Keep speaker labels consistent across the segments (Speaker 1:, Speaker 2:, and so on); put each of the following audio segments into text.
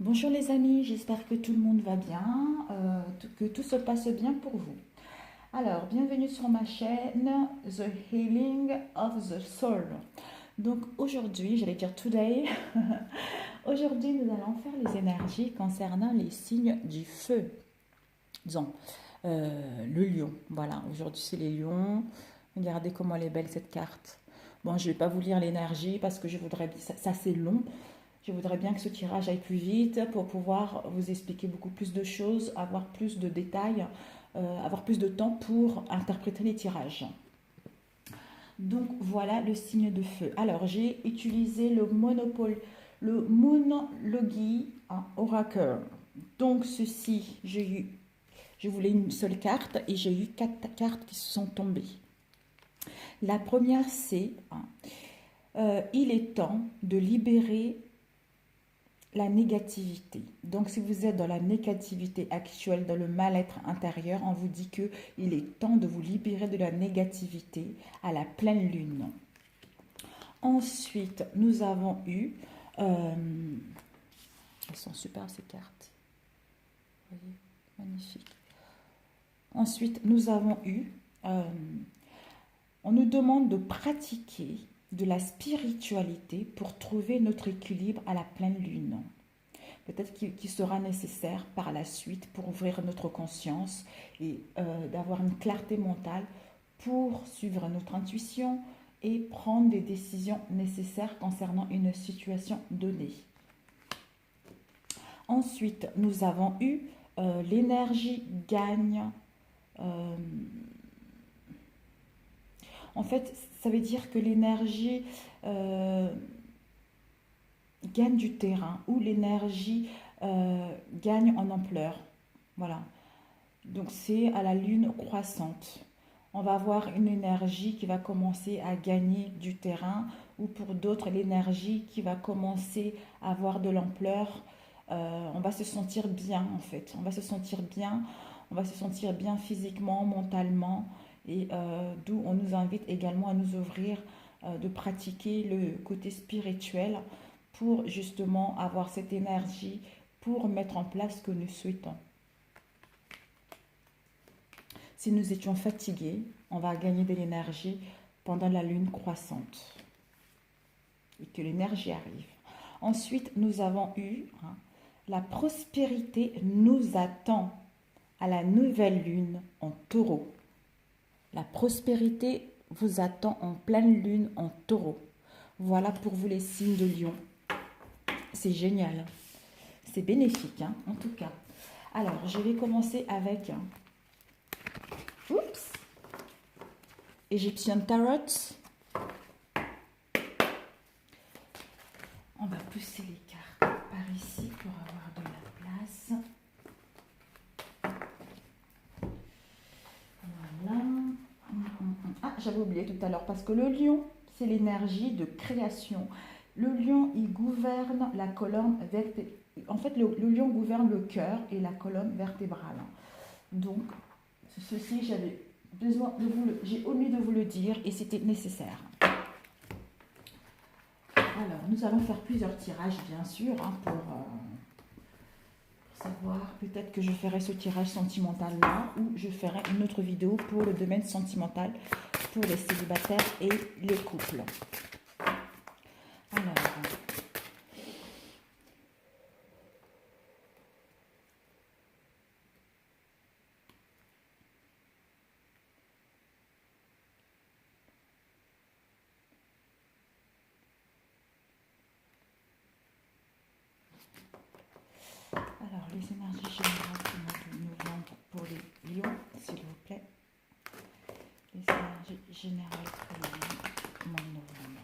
Speaker 1: Bonjour les amis, j'espère que tout le monde va bien, que tout se passe bien pour vous. Alors, bienvenue sur ma chaîne The Healing of the Soul. Donc aujourd'hui, j'allais dire today, aujourd'hui nous allons faire les énergies concernant les signes du feu. Disons, le lion, voilà, aujourd'hui c'est les lions. Regardez comment elle est belle cette carte. Bon, je ne vais pas vous lire l'énergie parce que je voudrais, ça c'est long. Je voudrais bien que ce tirage aille plus vite pour pouvoir vous expliquer beaucoup plus de choses, avoir plus de détails, avoir plus de temps pour interpréter les tirages. Donc voilà le signe de feu. Alors j'ai utilisé le Monology Oracle. Donc ceci, je voulais une seule carte et j'ai eu 4 cartes qui se sont tombées. La première c'est il est temps de libérer la négativité. Donc, si vous êtes dans la négativité actuelle, dans le mal-être intérieur, on vous dit que il est temps de vous libérer de la négativité à la pleine lune. Ensuite, nous avons eu... elles sont super ces cartes. Vous voyez, magnifique. Ensuite, nous avons eu... on nous demande de pratiquer de la spiritualité pour trouver notre équilibre à la pleine lune. Peut-être qu'il sera nécessaire par la suite pour ouvrir notre conscience et d'avoir une clarté mentale pour suivre notre intuition et prendre des décisions nécessaires concernant une situation donnée. Ensuite, nous avons eu l'énergie gagne. En fait, ça veut dire que l'énergie gagne du terrain ou l'énergie gagne en ampleur. Voilà. Donc c'est à la lune croissante. On va avoir une énergie qui va commencer à gagner du terrain ou pour d'autres l'énergie qui va commencer à avoir de l'ampleur. On va se sentir bien en fait. On va se sentir bien. On va se sentir bien physiquement, mentalement. Et d'où on nous invite également à nous ouvrir, de pratiquer le côté spirituel pour justement avoir cette énergie pour mettre en place ce que nous souhaitons. Si nous étions fatigués, on va gagner de l'énergie pendant la lune croissante et que l'énergie arrive. Ensuite, nous avons eu la prospérité nous attend à la nouvelle lune en taureau. La prospérité vous attend en pleine lune en taureau. Voilà pour vous les signes de lion. C'est génial. C'est bénéfique, hein, en tout cas. Alors, je vais commencer avec Egyptian Tarot. On va pousser les cartes par ici pour avoir de la place. Voilà. Ah, j'avais oublié tout à l'heure, parce que le lion, c'est l'énergie de création. Le lion, il gouverne la colonne vertébrale. En fait, le lion gouverne le cœur et la colonne vertébrale. Donc, ceci, j'avais besoin de vous j'ai omis de vous le dire et c'était nécessaire. Alors, nous allons faire plusieurs tirages, bien sûr, pour savoir. Peut-être que je ferai ce tirage sentimental là ou je ferai une autre vidéo pour le domaine sentimental pour les célibataires et les couples. Alors, les énergies générales du mois de novembre pour les lions, s'il vous plaît. Les énergies générales pour les lions, mois de novembre.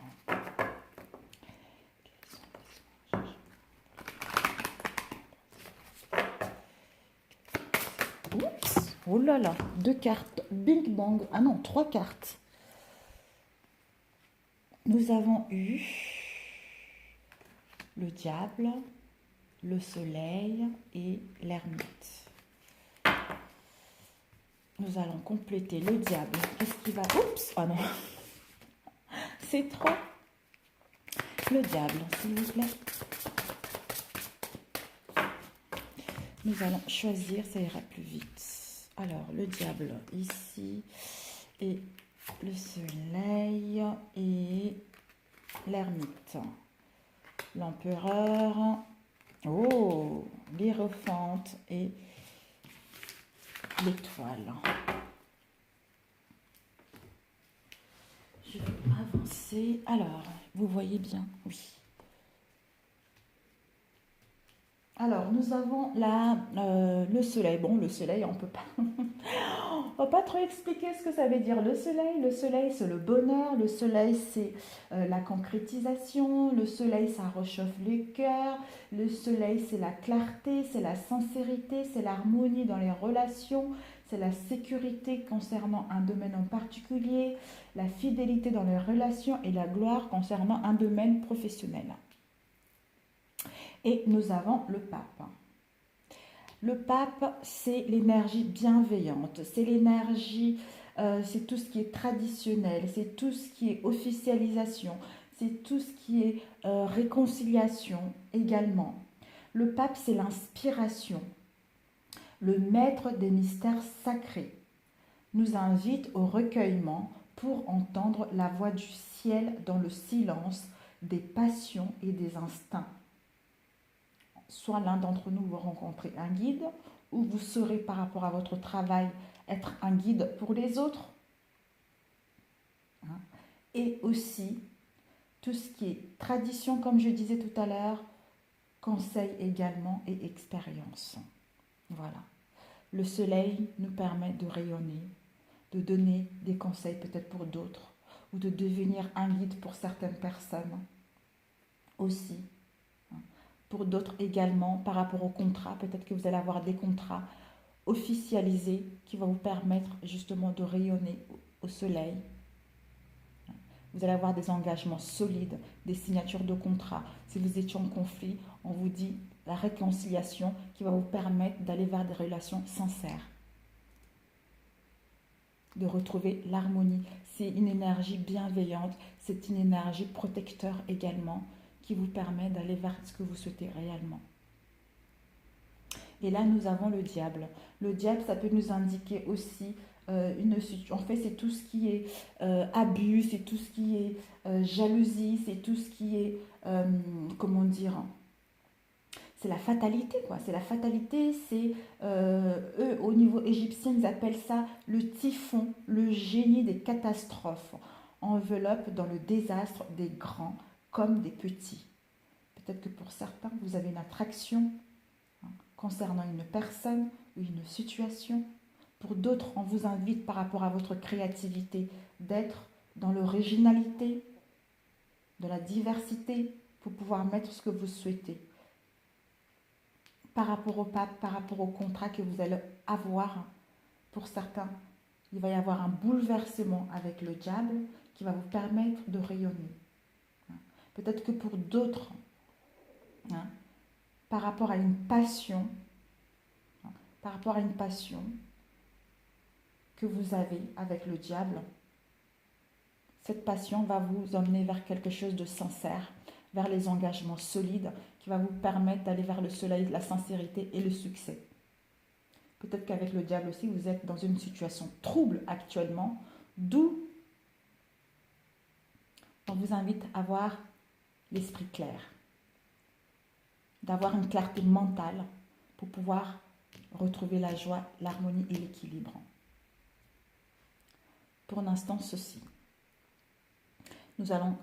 Speaker 1: Oups, oh là là, 2 cartes, bing bang, ah non, 3 cartes. Nous avons eu le diable, le soleil et l'ermite. Nous allons compléter le diable. Qu'est-ce qui va... Oups, oh non, c'est trop. Le diable, s'il vous plaît. nous allons choisir, ça ira plus vite. Alors, le diable ici, et le soleil, et l'ermite. L'empereur, oh, l'hiérophante et l'étoile. Je vais avancer. Alors, vous voyez bien, oui. Alors, nous avons là le soleil. Bon, le soleil, on peut pas, on va pas trop expliquer ce que ça veut dire le soleil. Le soleil, c'est le bonheur. Le soleil, c'est la concrétisation. Le soleil, ça réchauffe le cœur. Le soleil, c'est la clarté, c'est la sincérité, c'est l'harmonie dans les relations, c'est la sécurité concernant un domaine en particulier, la fidélité dans les relations et la gloire concernant un domaine professionnel. Et nous avons le pape. Le pape, c'est l'énergie bienveillante, c'est l'énergie, c'est tout ce qui est traditionnel, c'est tout ce qui est officialisation, c'est tout ce qui est réconciliation également. Le pape, c'est l'inspiration, le maître des mystères sacrés, nous invite au recueillement pour entendre la voix du ciel dans le silence des passions et des instincts. Soit l'un d'entre nous vous rencontrez un guide, ou vous saurez par rapport à votre travail être un guide pour les autres. Et aussi, tout ce qui est tradition, comme je disais tout à l'heure, conseil également et expérience. Voilà. Le soleil nous permet de rayonner, de donner des conseils peut-être pour d'autres, ou de devenir un guide pour certaines personnes aussi. Pour d'autres également, par rapport au contrat, peut-être que vous allez avoir des contrats officialisés qui vont vous permettre justement de rayonner au soleil. Vous allez avoir des engagements solides, des signatures de contrats. Si vous étiez en conflit, on vous dit la réconciliation qui va vous permettre d'aller vers des relations sincères, de retrouver l'harmonie. C'est une énergie bienveillante, c'est une énergie protecteur également, qui vous permet d'aller vers ce que vous souhaitez réellement. Et là, nous avons le diable. Le diable, ça peut nous indiquer aussi en fait, c'est tout ce qui est abus, c'est tout ce qui est jalousie, c'est tout ce qui est, comment dire, c'est la fatalité, quoi. C'est la fatalité, c'est, eux, au niveau égyptien, ils appellent ça le typhon, le génie des catastrophes, enveloppe dans le désastre des grands comme des petits. Peut-être que pour certains, vous avez une attraction concernant une personne ou une situation. Pour d'autres, on vous invite par rapport à votre créativité d'être dans l'originalité, de la diversité, pour pouvoir mettre ce que vous souhaitez. Par rapport au pape, par rapport au contrat que vous allez avoir, pour certains, il va y avoir un bouleversement avec le diable qui va vous permettre de rayonner. Peut-être que pour d'autres, par rapport à une passion, que vous avez avec le diable, cette passion va vous emmener vers quelque chose de sincère, vers les engagements solides qui va vous permettre d'aller vers le soleil, la sincérité et le succès. Peut-être qu'avec le diable aussi, vous êtes dans une situation trouble actuellement, d'où on vous invite à avoir l'esprit clair, d'avoir une clarté mentale pour pouvoir retrouver la joie, l'harmonie et l'équilibre. Pour l'instant, ceci. Nous allons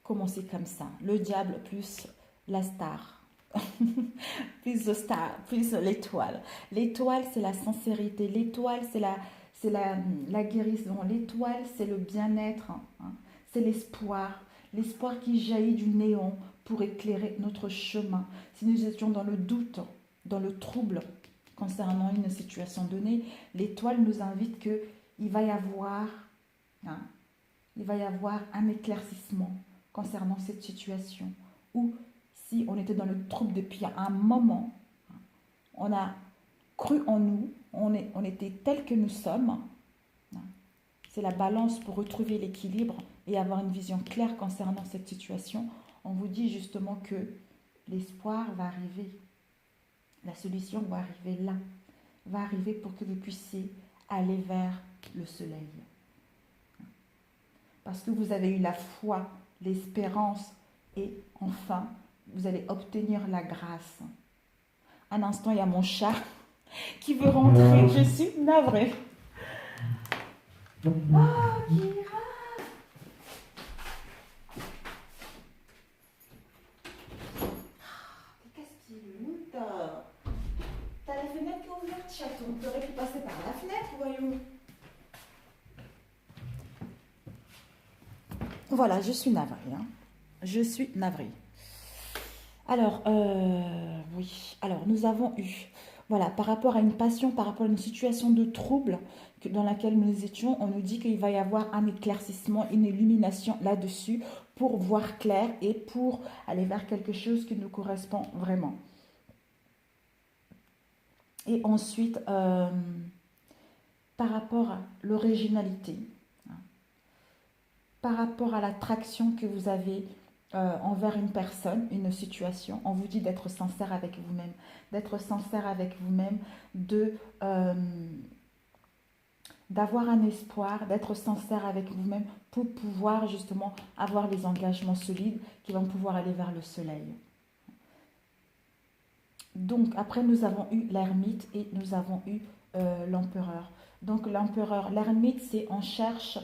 Speaker 1: commencer comme ça. Le diable plus la star. Plus the star, plus l'étoile. L'étoile, c'est la sincérité. L'étoile, c'est la guérison. L'étoile, c'est le bien-être. C'est l'espoir. L'espoir qui jaillit du néant pour éclairer notre chemin. Si nous étions dans le doute, dans le trouble concernant une situation donnée, l'étoile nous invite qu'il va y avoir un éclaircissement concernant cette situation. Ou si on était dans le trouble depuis un moment, on a cru en nous, on était tel que nous sommes. C'est la balance pour retrouver l'équilibre et avoir une vision claire concernant cette situation. On vous dit justement que l'espoir va arriver. La solution va arriver là, va arriver pour que vous puissiez aller vers le soleil. Parce que vous avez eu la foi, l'espérance et enfin, vous allez obtenir la grâce. Un instant, il y a mon chat qui veut rentrer. Je suis navrée. Oh, Kira! Qu'est-ce qu'il est? T'as la fenêtre qui est ouverte, chaton. Tu aurais pu passer par la fenêtre, voyons. Voilà, je suis navrée. Hein. Je suis navrée. Alors, oui. Alors, nous avons eu, voilà, par rapport à une passion, par rapport à une situation de trouble dans laquelle nous étions, on nous dit qu'il va y avoir un éclaircissement, une illumination là-dessus pour voir clair et pour aller vers quelque chose qui nous correspond vraiment. Et ensuite, par rapport à l'originalité, hein, par rapport à l'attraction que vous avez envers une personne, une situation, on vous dit d'être sincère avec vous-même, d'être sincère avec vous-même, d'avoir un espoir, d'être sincère avec vous-même pour pouvoir justement avoir les engagements solides qui vont pouvoir aller vers le soleil. Donc après nous avons eu l'ermite et nous avons eu l'empereur. Donc l'empereur, l'ermite c'est on cherche,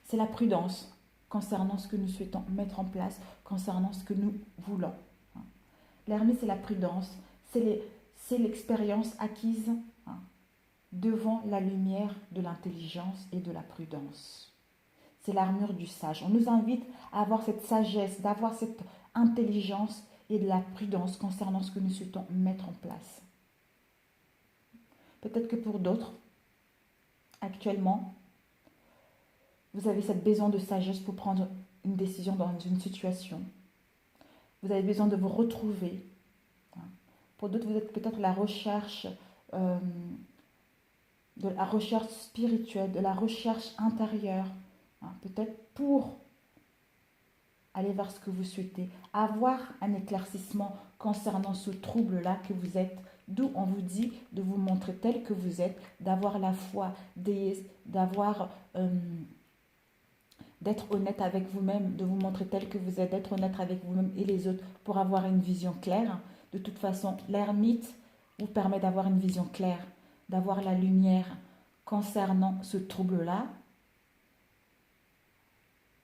Speaker 1: c'est la prudence concernant ce que nous souhaitons mettre en place, concernant ce que nous voulons. L'ermite, c'est la prudence, c'est l'expérience acquise devant la lumière de l'intelligence et de la prudence. C'est l'armure du sage. On nous invite à avoir cette sagesse, d'avoir cette intelligence et de la prudence concernant ce que nous souhaitons mettre en place. Peut-être que pour d'autres, actuellement, vous avez cette besoin de sagesse pour prendre une décision dans une situation. Vous avez besoin de vous retrouver. Pour d'autres, vous êtes peut-être la recherche, de la recherche spirituelle, de la recherche intérieure. Peut-être pour aller vers ce que vous souhaitez. Avoir un éclaircissement concernant ce trouble-là que vous êtes. D'où on vous dit de vous montrer tel que vous êtes, d'avoir la foi, d'avoir... d'être honnête avec vous-même, de vous montrer tel que vous êtes, d'être honnête avec vous-même et les autres pour avoir une vision claire. De toute façon, l'ermite vous permet d'avoir une vision claire, d'avoir la lumière concernant ce trouble-là,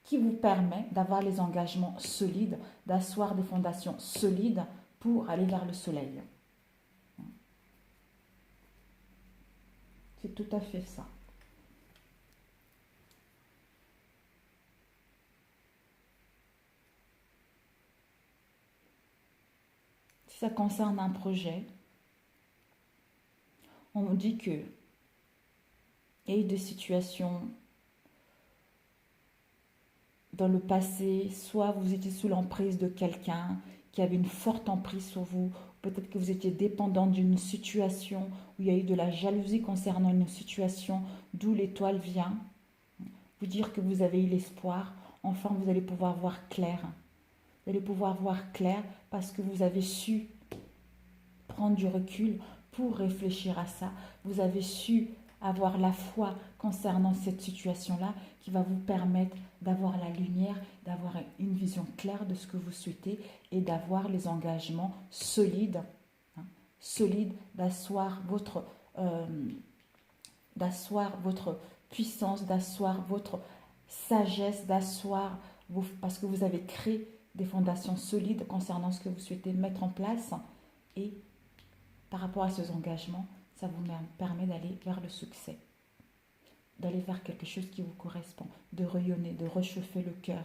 Speaker 1: qui vous permet d'avoir les engagements solides, d'asseoir des fondations solides pour aller vers le soleil. C'est tout à fait ça. Si ça concerne un projet, on me dit que il y a eu des situations dans le passé, soit vous étiez sous l'emprise de quelqu'un qui avait une forte emprise sur vous, peut-être que vous étiez dépendant d'une situation où il y a eu de la jalousie concernant une situation, d'où l'étoile vient, vous dire que vous avez eu l'espoir, enfin vous allez pouvoir voir clair. Vous allez pouvoir voir clair parce que vous avez su prendre du recul pour réfléchir à ça. Vous avez su avoir la foi concernant cette situation-là qui va vous permettre d'avoir la lumière, d'avoir une vision claire de ce que vous souhaitez et d'avoir les engagements solides, solides, d'asseoir votre puissance, d'asseoir votre sagesse, d'asseoir parce que vous avez créé des fondations solides concernant ce que vous souhaitez mettre en place et par rapport à ces engagements, ça vous permet d'aller vers le succès, d'aller vers quelque chose qui vous correspond, de rayonner, de réchauffer le cœur,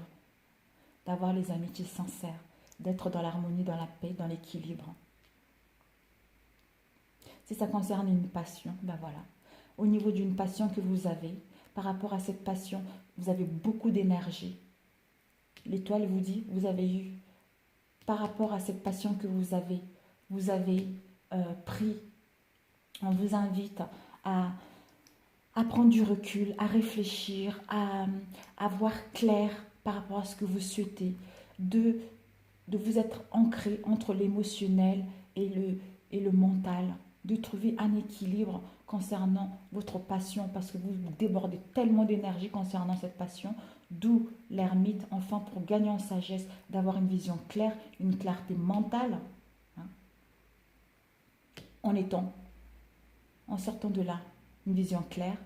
Speaker 1: d'avoir les amitiés sincères, d'être dans l'harmonie, dans la paix, dans l'équilibre. Si ça concerne une passion, ben voilà. Au niveau d'une passion que vous avez, par rapport à cette passion, vous avez beaucoup d'énergie. L'étoile vous dit, vous avez eu, par rapport à cette passion que vous avez pris. On vous invite à prendre du recul, à réfléchir, à voir clair par rapport à ce que vous souhaitez, de vous être ancré entre l'émotionnel et le mental, de trouver un équilibre concernant votre passion parce que vous débordez tellement d'énergie concernant cette passion, d'où l'ermite, enfin pour gagner en sagesse, d'avoir une vision claire, une clarté mentale, hein, en sortant de là, une vision claire,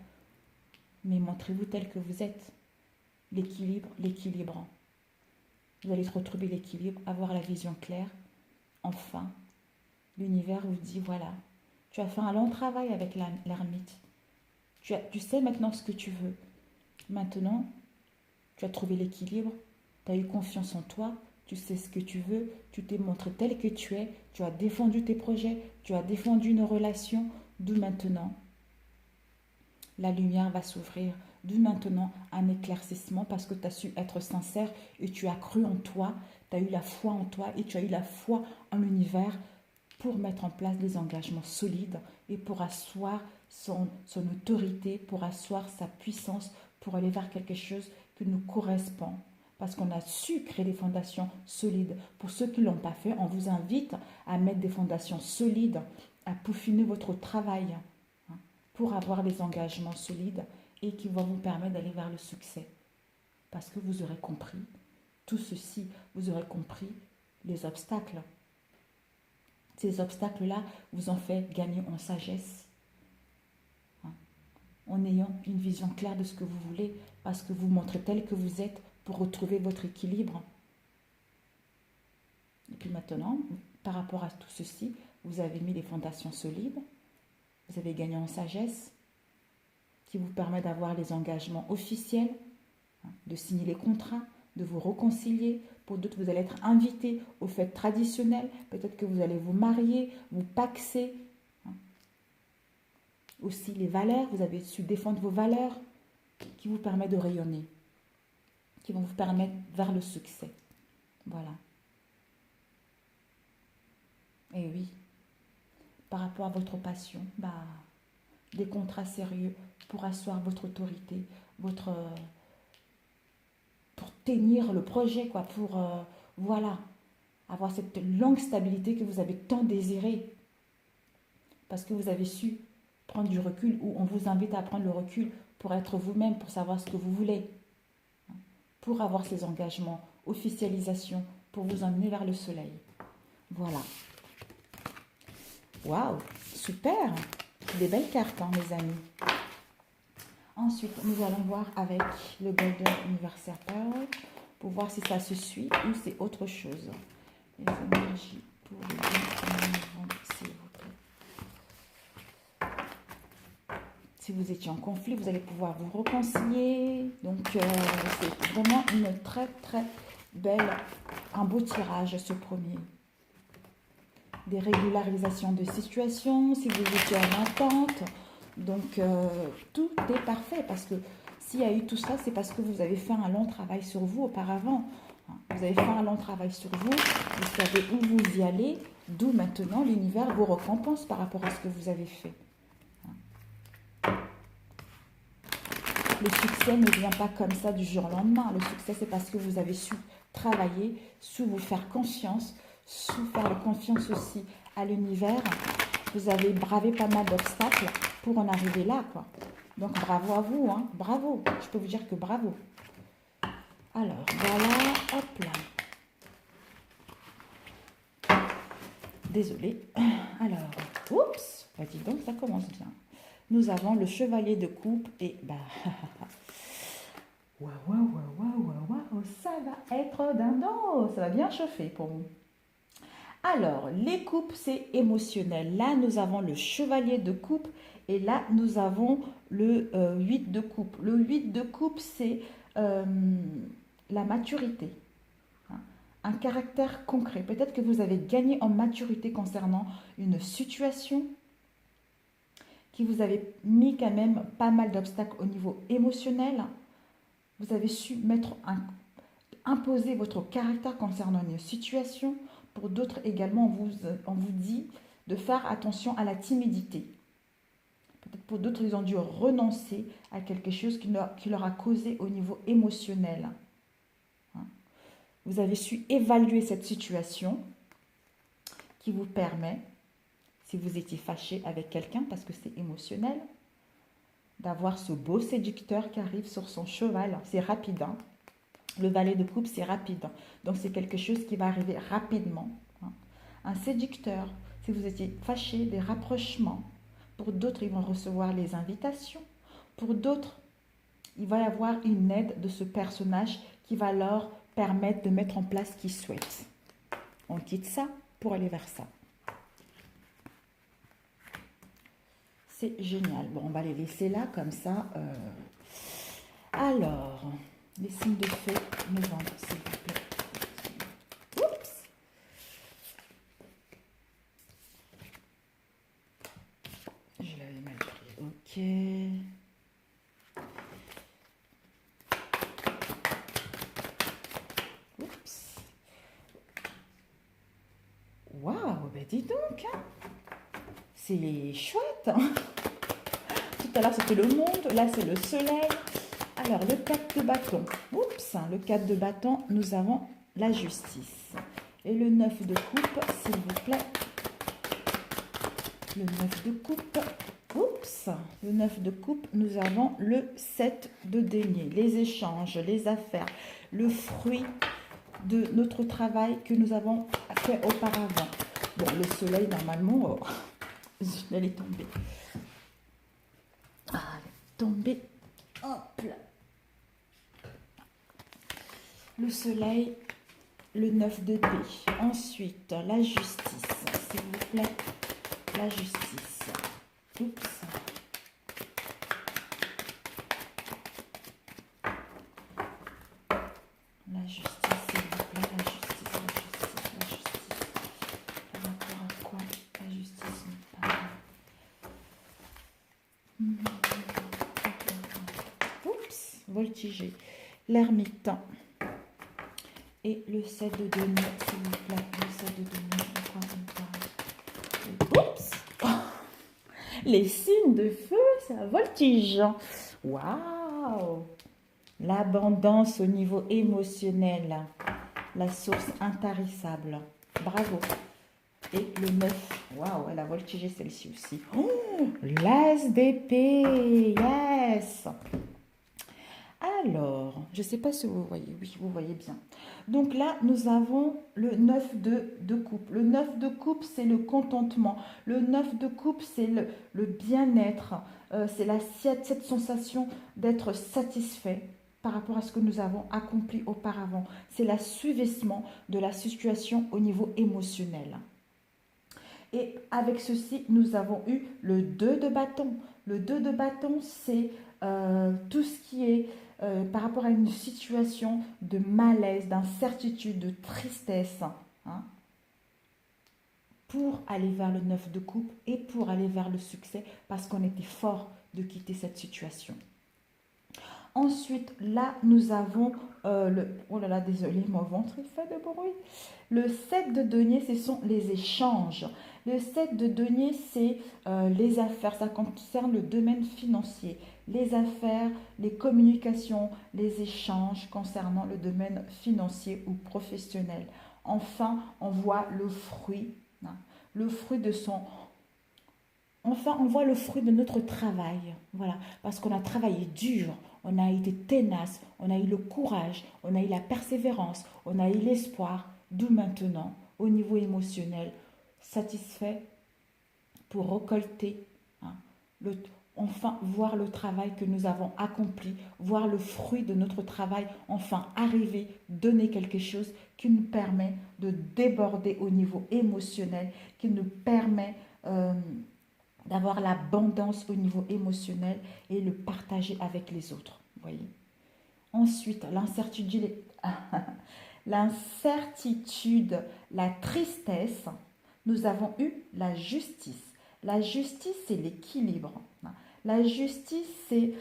Speaker 1: mais montrez-vous tel que vous êtes. L'équilibre, l'équilibrant. Vous allez retrouver l'équilibre, avoir la vision claire. Enfin, l'univers vous dit, voilà, tu as fait un long travail avec l'ermite. Tu sais maintenant ce que tu veux. Maintenant, tu as trouvé l'équilibre, tu as eu confiance en toi, tu sais ce que tu veux, tu t'es montré tel que tu es, tu as défendu tes projets, tu as défendu une relation, d'où maintenant, la lumière va s'ouvrir. D'où maintenant un éclaircissement parce que tu as su être sincère et tu as cru en toi, tu as eu la foi en toi et tu as eu la foi en l'univers pour mettre en place des engagements solides et pour asseoir son autorité, pour asseoir sa puissance, pour aller vers quelque chose qui nous correspond. Parce qu'on a su créer des fondations solides. Pour ceux qui ne l'ont pas fait, on vous invite à mettre des fondations solides, à peaufiner votre travail pour avoir des engagements solides et qui vont vous permettre d'aller vers le succès. Parce que vous aurez compris tout ceci, vous aurez compris les obstacles. Ces obstacles-là vous ont fait gagner en sagesse, en ayant une vision claire de ce que vous voulez, parce que vous montrez tel que vous êtes pour retrouver votre équilibre. Et puis maintenant, par rapport à tout ceci, vous avez mis des fondations solides, vous avez gagné en sagesse, qui vous permet d'avoir les engagements officiels, de signer les contrats, de vous réconcilier. Pour d'autres, vous allez être invités aux fêtes traditionnelles. Peut-être que vous allez vous marier, vous paxer. Aussi les valeurs, vous avez su défendre vos valeurs qui vous permettent de rayonner, qui vont vous permettre vers le succès. Voilà. Et oui, par rapport à votre passion, des contrats sérieux pour asseoir votre autorité, pour tenir le projet, pour voilà, avoir cette longue stabilité que vous avez tant désiré. Parce que vous avez su prendre du recul, ou on vous invite à prendre le recul pour être vous-même, pour savoir ce que vous voulez. Pour avoir ces engagements, officialisation, pour vous emmener vers le soleil. Voilà. Waouh, super! Des belles cartes, mes amis. Ensuite, nous allons voir avec le Golden Universal Pearl pour voir si ça se suit ou c'est autre chose. Les énergies pour le s'il vous plaît. Si vous étiez en conflit, vous allez pouvoir vous réconcilier. Donc, c'est vraiment une très, très belle, un beau tirage, ce premier. Des régularisations de situation, si vous étiez en attente. Donc, tout est parfait parce que s'il y a eu tout ça, c'est parce que vous avez fait un long travail sur vous auparavant. Vous avez fait un long travail sur vous, vous savez où vous y allez, d'où maintenant l'univers vous récompense par rapport à ce que vous avez fait. Le succès ne vient pas comme ça du jour au lendemain. Le succès, c'est parce que vous avez su travailler, su vous faire confiance, su faire confiance aussi à l'univers. Vous avez bravé pas mal d'obstacles pour en arriver là, Donc, bravo à vous, bravo. Je peux vous dire que bravo. Alors, voilà, hop là. Désolée. Alors, oups, dis donc, ça commence bien. Nous avons le chevalier de coupe et waouh, ça va être dindon, ça va bien chauffer pour vous. Alors, les coupes, c'est émotionnel. Là, nous avons le chevalier de coupe et là, nous avons le 8 de coupe. Le 8 de coupe, c'est la maturité. Un caractère concret. Peut-être que vous avez gagné en maturité concernant une situation qui vous avait mis quand même pas mal d'obstacles au niveau émotionnel. Vous avez su imposer votre caractère concernant une situation. Pour d'autres également, on vous dit de faire attention à la timidité. Peut-être pour d'autres, ils ont dû renoncer à quelque chose qui leur a causé au niveau émotionnel. Vous avez su évaluer cette situation qui vous permet, si vous étiez fâché avec quelqu'un parce que c'est émotionnel, d'avoir ce beau séducteur qui arrive sur son cheval. C'est rapide, hein. Le valet de coupe, c'est rapide. Donc, c'est quelque chose qui va arriver rapidement, hein. Un séducteur, si vous étiez fâché, des rapprochements. Pour d'autres, ils vont recevoir les invitations. Pour d'autres, il va y avoir une aide de ce personnage qui va leur permettre de mettre en place ce qu'ils souhaitent. On quitte ça pour aller vers ça. C'est génial. Bon, on va les laisser là, comme ça. Alors, les signes de feu, novembre, s'il vous plaît. Oups! Je l'avais mal pris. Ok. Oups. Waouh, ben dis donc, hein. C'est chouette, hein. Tout à l'heure, c'était le monde. Là, c'est le soleil. Alors, le 4 de bâton. Oups, le 4 de bâton, nous avons la justice. Et le 9 de coupe, s'il vous plaît. Le 9 de coupe. Oups, le 9 de coupe, nous avons le 7 de denier. Les échanges, les affaires, le fruit de notre travail que nous avons fait auparavant. Bon, le soleil, normalement, elle est tombée. Ah, elle est tombée. Hop là. Le soleil, le 9 de dés. Ensuite, la justice, s'il vous plaît. La justice. Oups. La justice, s'il vous plaît. La justice, la justice, la justice. Par rapport à quoi la justice nous parle? Oups, voltigé. L'ermite. Et le 7 de denier, s'il vous plaît. Le 7 de denier, de quoi on parle? Oups! Les signes de feu, ça voltige. Waouh! L'abondance au niveau émotionnel. La source intarissable. Bravo. Et le 9. Waouh, elle a voltigé celle-ci aussi. Oh, l'as d'épée. Yes! Alors, je ne sais pas si vous voyez. Oui, vous voyez bien. Donc là, nous avons le 9 de coupe. Le 9 de coupe, c'est le contentement. Le 9 de coupe, c'est le bien-être. C'est cette sensation d'être satisfait par rapport à ce que nous avons accompli auparavant. C'est l'assujettissement de la situation au niveau émotionnel. Et avec ceci, nous avons eu le 2 de bâton. Le 2 de bâton, c'est tout ce qui est par rapport à une situation de malaise, d'incertitude, de tristesse, hein, pour aller vers le 9 de coupe et pour aller vers le succès, parce qu'on était fort de quitter cette situation. Ensuite, là, nous avons le... Oh là là, désolé, mon ventre, il fait de bruit. Le 7 de denier, ce sont les échanges. Le 7 de denier, c'est les affaires. Ça concerne le domaine financier. Les affaires, les communications, les échanges concernant le domaine financier ou professionnel. Enfin, on voit le fruit, hein, le fruit de son... Enfin, on voit le fruit de notre travail. Voilà, parce qu'on a travaillé dur, on a été tenace, on a eu le courage, on a eu la persévérance, on a eu l'espoir. D'où maintenant, au niveau émotionnel, satisfait pour récolter, hein, enfin voir le travail que nous avons accompli, voir le fruit de notre travail, enfin arriver, donner quelque chose qui nous permet de déborder au niveau émotionnel, qui nous permet d'avoir l'abondance au niveau émotionnel et le partager avec les autres. Voyez. Ensuite, l'incertitude, la tristesse, nous avons eu la justice. La justice, c'est l'équilibre. La justice, c'est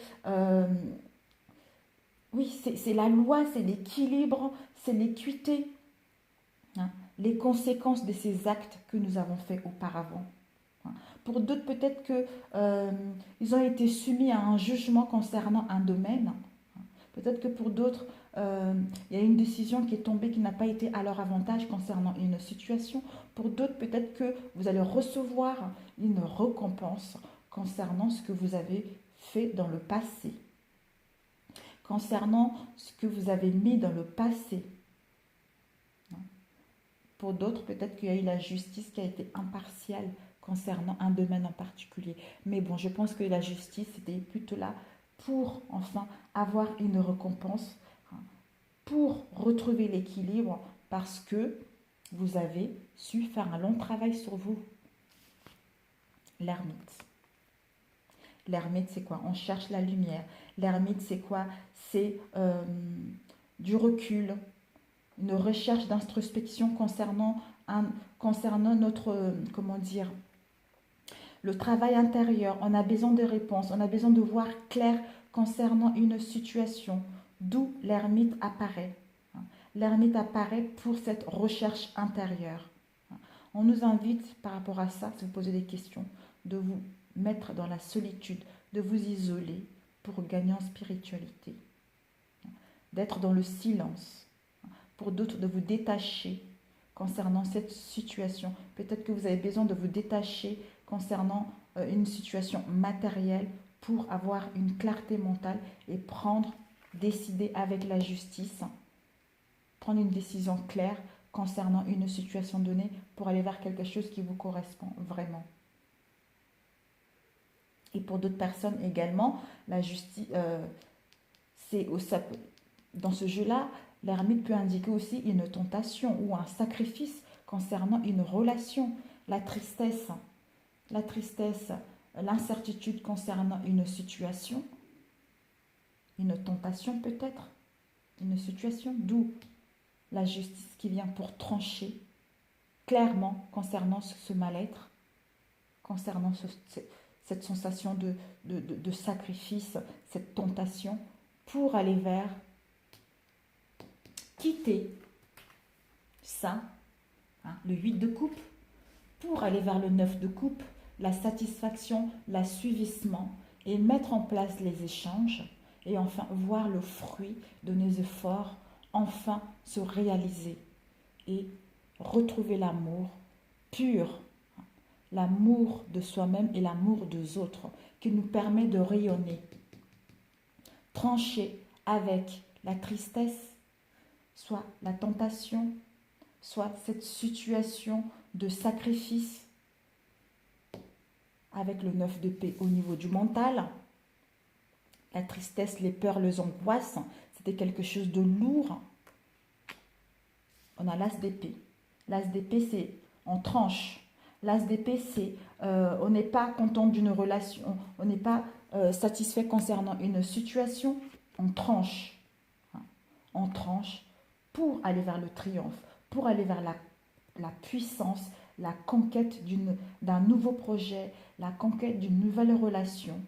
Speaker 1: c'est la loi, c'est l'équilibre, c'est l'équité. Les conséquences de ces actes que nous avons faits auparavant. Pour d'autres, peut-être qu'ils ont été soumis à un jugement concernant un domaine. Peut-être que pour d'autres, il y a une décision qui est tombée qui n'a pas été à leur avantage concernant une situation. Pour d'autres, peut-être que vous allez recevoir une récompense concernant ce que vous avez fait dans le passé. Concernant ce que vous avez mis dans le passé. Pour d'autres, peut-être qu'il y a eu la justice qui a été impartiale concernant un domaine en particulier. Mais bon, je pense que la justice était plutôt là pour enfin avoir une récompense, pour retrouver l'équilibre, parce que vous avez su faire un long travail sur vous. L'ermite. L'ermite, c'est quoi? On cherche la lumière. L'ermite, c'est quoi? C'est du recul, une recherche d'introspection concernant notre, comment dire, le travail intérieur. On a besoin de réponses, on a besoin de voir clair concernant une situation, d'où l'ermite apparaît. L'ermite apparaît pour cette recherche intérieure. On nous invite par rapport à ça, si vous posez des questions, de vous mettre dans la solitude, de vous isoler pour gagner en spiritualité, d'être dans le silence. Pour d'autres, de vous détacher concernant cette situation. Peut-être que vous avez besoin de vous détacher concernant une situation matérielle pour avoir une clarté mentale et décider avec la justice, prendre une décision claire concernant une situation donnée pour aller vers quelque chose qui vous correspond vraiment. Et pour d'autres personnes également, la justice, dans ce jeu-là, l'ermite peut indiquer aussi une tentation ou un sacrifice concernant une relation, la tristesse, l'incertitude concernant une situation, une tentation peut-être, une situation, d'où la justice qui vient pour trancher clairement concernant ce mal-être, concernant cette sensation de sacrifice, cette tentation, pour aller vers quitter ça, le 8 de coupe, pour aller vers le 9 de coupe, la satisfaction, l'assuivissement, et mettre en place les échanges, et enfin voir le fruit de nos efforts enfin se réaliser et retrouver l'amour pur, l'amour de soi-même et l'amour des autres, qui nous permet de rayonner. Trancher avec la tristesse, soit la tentation, soit cette situation de sacrifice, avec le 9 d'épée au niveau du mental. La tristesse, les peurs, les angoisses, c'était quelque chose de lourd. On a l'as d'épée. L'as d'épée, c'est on tranche. L'as d'épée, c'est on n'est pas content d'une relation, on n'est pas satisfait concernant une situation, on tranche. On tranche pour aller vers le triomphe, pour aller vers la puissance, la conquête d'un nouveau projet, la conquête d'une nouvelle relation.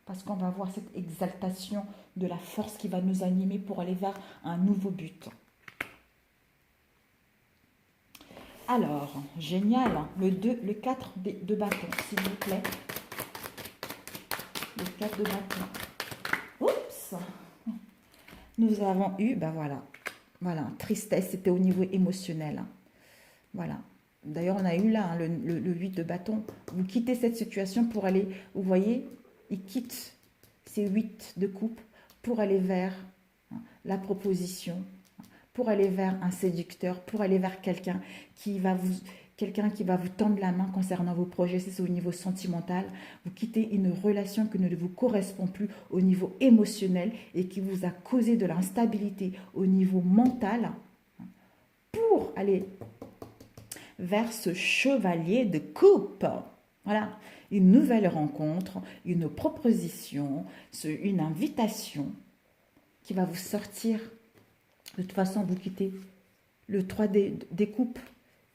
Speaker 1: Parce qu'on va voir cette exaltation de la force qui va nous animer pour aller vers un nouveau but. Alors, génial, le 4 de bâton, s'il vous plaît. Le 4 de bâton. Oups! Nous avons eu, ben voilà, tristesse, c'était au niveau émotionnel. Voilà. D'ailleurs, on a eu là le 8 de bâton. Vous quittez cette situation pour aller, vous voyez, il quitte ces 8 de coupe pour aller vers la proposition, pour aller vers un séducteur, pour aller vers quelqu'un qui va vous tendre la main concernant vos projets, c'est au niveau sentimental. Vous quittez une relation qui ne vous correspond plus au niveau émotionnel et qui vous a causé de l'instabilité au niveau mental pour aller vers ce chevalier de coupe. Voilà, une nouvelle rencontre, une proposition, une invitation qui va vous sortir. De toute façon, vous quittez le 3 des coupes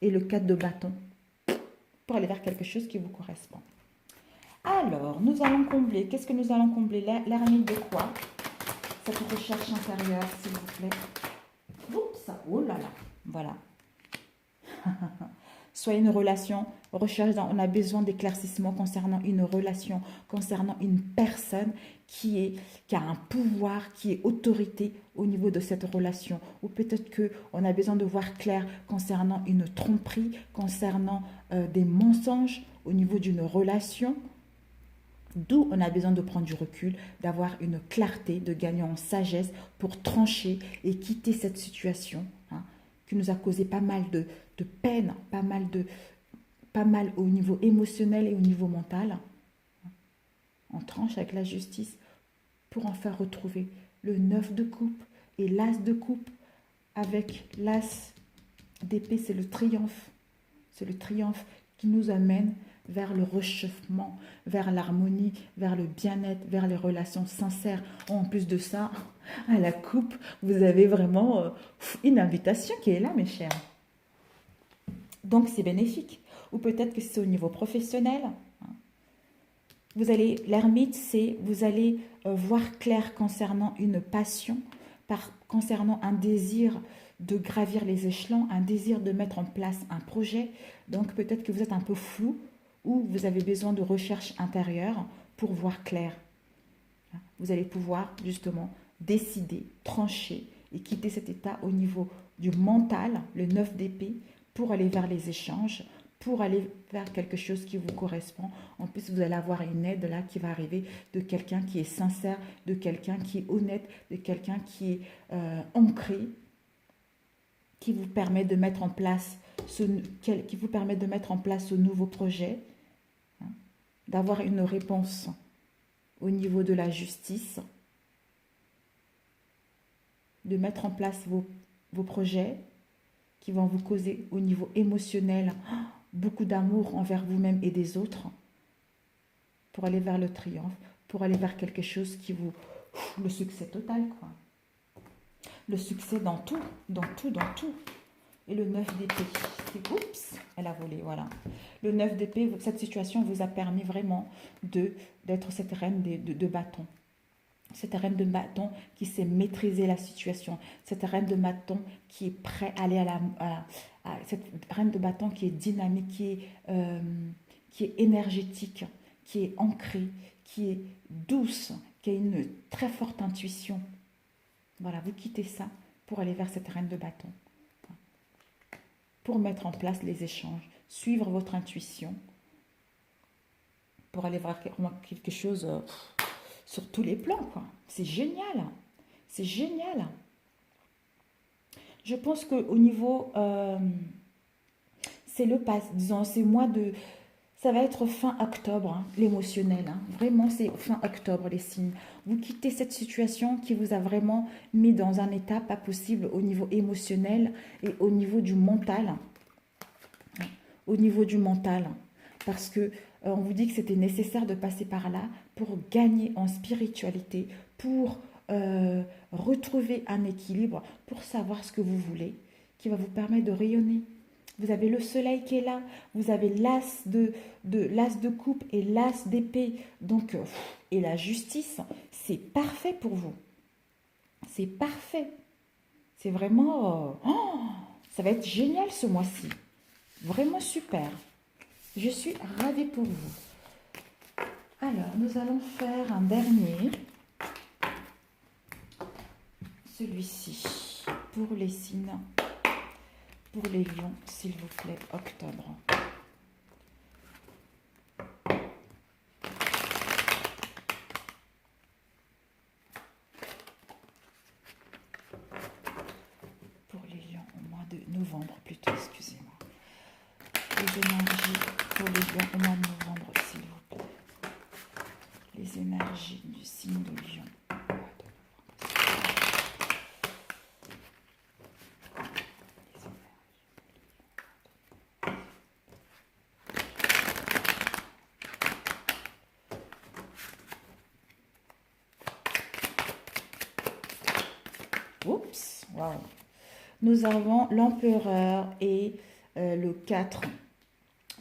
Speaker 1: et le 4 de bâton pour aller vers quelque chose qui vous correspond. Alors, nous allons combler. Qu'est-ce que nous allons combler? L'ermite de quoi? Cette recherche intérieure, s'il vous plaît. Oups, oh là là, voilà. soit une relation, on a besoin d'éclaircissement concernant une relation, concernant une personne qui a un pouvoir, qui est autorité au niveau de cette relation. Ou peut-être qu'on a besoin de voir clair concernant une tromperie, concernant des mensonges au niveau d'une relation. D'où on a besoin de prendre du recul, d'avoir une clarté, de gagner en sagesse pour trancher et quitter cette situation qui nous a causé pas mal de peine, pas mal au niveau émotionnel et au niveau mental. On tranche avec la justice pour en faire retrouver le 9 de coupe et l'as de coupe avec l'as d'épée, c'est le triomphe. C'est le triomphe qui nous amène vers le réchauffement, vers l'harmonie, vers le bien-être, vers les relations sincères. En plus de ça, à la coupe, vous avez vraiment une invitation qui est là, mes chers. Donc, c'est bénéfique. Ou peut-être que c'est au niveau professionnel. Vous allez, l'ermite, c'est, vous allez voir clair concernant une passion, concernant un désir de gravir les échelons, un désir de mettre en place un projet. Donc, peut-être que vous êtes un peu flou, ou vous avez besoin de recherche intérieure pour voir clair. Vous allez pouvoir justement décider, trancher et quitter cet état au niveau du mental, le 9 d'épée, pour aller vers les échanges, pour aller vers quelque chose qui vous correspond. En plus, vous allez avoir une aide là qui va arriver de quelqu'un qui est sincère, de quelqu'un qui est honnête, de quelqu'un qui est ancré, qui vous permet de mettre en place ce nouveau projet, d'avoir une réponse au niveau de la justice, de mettre en place vos projets qui vont vous causer au niveau émotionnel beaucoup d'amour envers vous-même et des autres, pour aller vers le triomphe, pour aller vers quelque chose qui vous... le succès total, quoi. Le succès dans tout, dans tout, dans tout. Et le 9 d'épée, oups, elle a volé, voilà. Le 9 d'épée, cette situation vous a permis vraiment d'être cette reine de bâton. Cette reine de bâton qui sait maîtriser la situation. Cette reine de bâton qui est prête à aller cette reine de bâton qui est dynamique, qui est énergétique, qui est ancrée, qui est douce, qui a une très forte intuition. Voilà, vous quittez ça pour aller vers cette reine de bâton. Pour mettre en place les échanges, suivre votre intuition, pour aller voir quelque chose sur tous les plans, quoi. C'est génial, c'est génial. Je pense qu'au niveau, c'est le pass, disons, c'est ça va être fin octobre, l'émotionnel. Vraiment, c'est fin octobre, les signes. Vous quittez cette situation qui vous a vraiment mis dans un état pas possible au niveau émotionnel et au niveau du mental. Au niveau du mental. Parce que on vous dit que c'était nécessaire de passer par là pour gagner en spiritualité, pour retrouver un équilibre, pour savoir ce que vous voulez, qui va vous permettre de rayonner. Vous avez le soleil qui est là, vous avez l'as de coupe et l'as d'épée, donc, et la justice, c'est parfait pour vous. C'est parfait. C'est vraiment... ça va être génial ce mois-ci. Vraiment super. Je suis ravie pour vous. Alors, nous allons faire un dernier. Celui-ci, pour les signes. Pour les lions, s'il vous plaît, octobre. Pour les lions, au mois de novembre, plutôt, excusez-moi. Les énergies pour les lions au mois de novembre, s'il vous plaît. Les énergies du signe de lion. Oups, wow. Nous avons l'empereur et le 4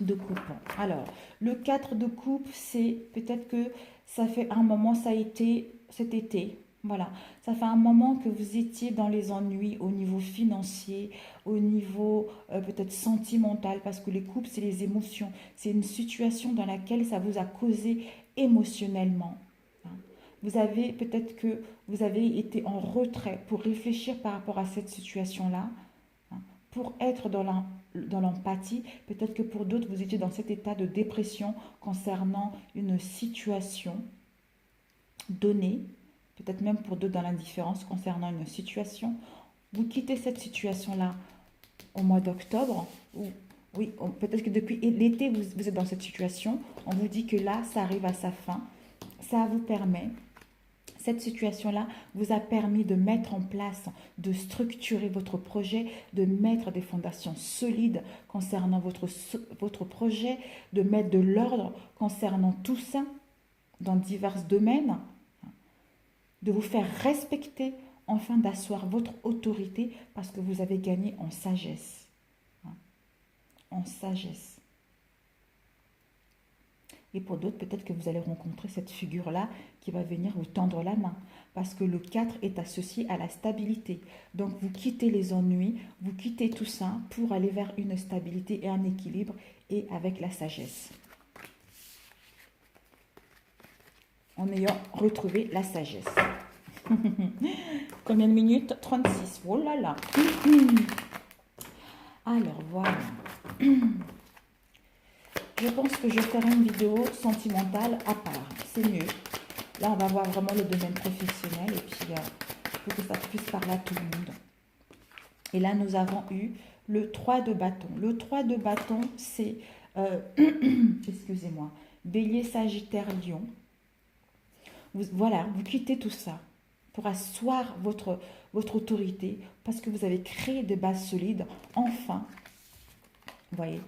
Speaker 1: de coupe. Alors, le 4 de coupe, c'est peut-être que ça fait un moment, ça a été cet été. Voilà, ça fait un moment que vous étiez dans les ennuis au niveau financier, au niveau peut-être sentimental, parce que les couples, c'est les émotions. C'est une situation dans laquelle ça vous a causé émotionnellement. Hein. Vous avez peut-être que vous avez été en retrait pour réfléchir par rapport à cette situation-là, hein, pour être dans l'empathie. Peut-être que pour d'autres, vous étiez dans cet état de dépression concernant une situation donnée, peut-être même pour d'autres dans l'indifférence concernant une situation. Vous quittez cette situation-là au mois d'octobre, ou oui, peut-être que depuis l'été, vous êtes dans cette situation. On vous dit que là, ça arrive à sa fin. Ça vous permet, cette situation-là vous a permis de mettre en place, de structurer votre projet, de mettre des fondations solides concernant votre projet, de mettre de l'ordre concernant tout ça dans divers domaines, de vous faire respecter, enfin d'asseoir votre autorité parce que vous avez gagné en sagesse. Hein, en sagesse. Et pour d'autres, peut-être que vous allez rencontrer cette figure-là qui va venir vous tendre la main. Parce que le 4 est associé à la stabilité. Donc vous quittez les ennuis, vous quittez tout ça pour aller vers une stabilité et un équilibre et avec la sagesse. En ayant retrouvé la sagesse. Combien de minutes? 36. Oh là là. Alors voilà. Je pense que je ferai une vidéo sentimentale à part. C'est mieux. Là, on va voir vraiment le domaine professionnel et puis pour que ça puisse parler à tout le monde. Et là, nous avons eu le 3 de bâton. Le 3 de bâton, c'est, excusez-moi, Bélier, Sagittaire, Lion. Voilà, vous quittez tout ça pour asseoir votre autorité parce que vous avez créé des bases solides. Enfin, vous voyez,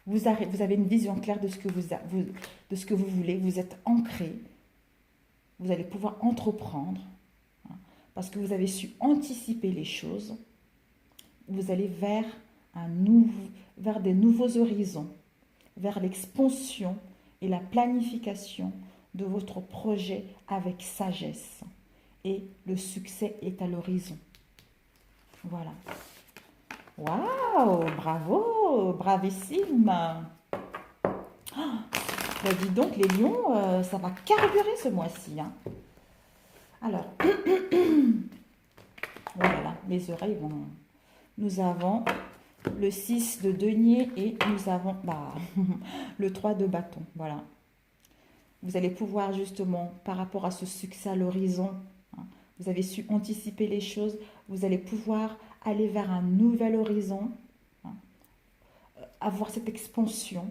Speaker 1: vous avez une vision claire de ce que vous voulez. Vous êtes ancré. Vous allez pouvoir entreprendre hein, parce que vous avez su anticiper les choses. Vous allez vers des nouveaux horizons, vers l'expansion et la planification de votre projet avec sagesse. Et le succès est à l'horizon. Voilà. Waouh, bravo, bravissime. Bah dis donc, les lions, ça va carburer ce mois-ci. Hein. Alors, voilà, mes oreilles vont... Nous avons le 6 de denier et nous avons le 3 de bâton. Voilà. Vous allez pouvoir justement, par rapport à ce succès à l'horizon, hein, vous avez su anticiper les choses, vous allez pouvoir aller vers un nouvel horizon, hein, avoir cette expansion.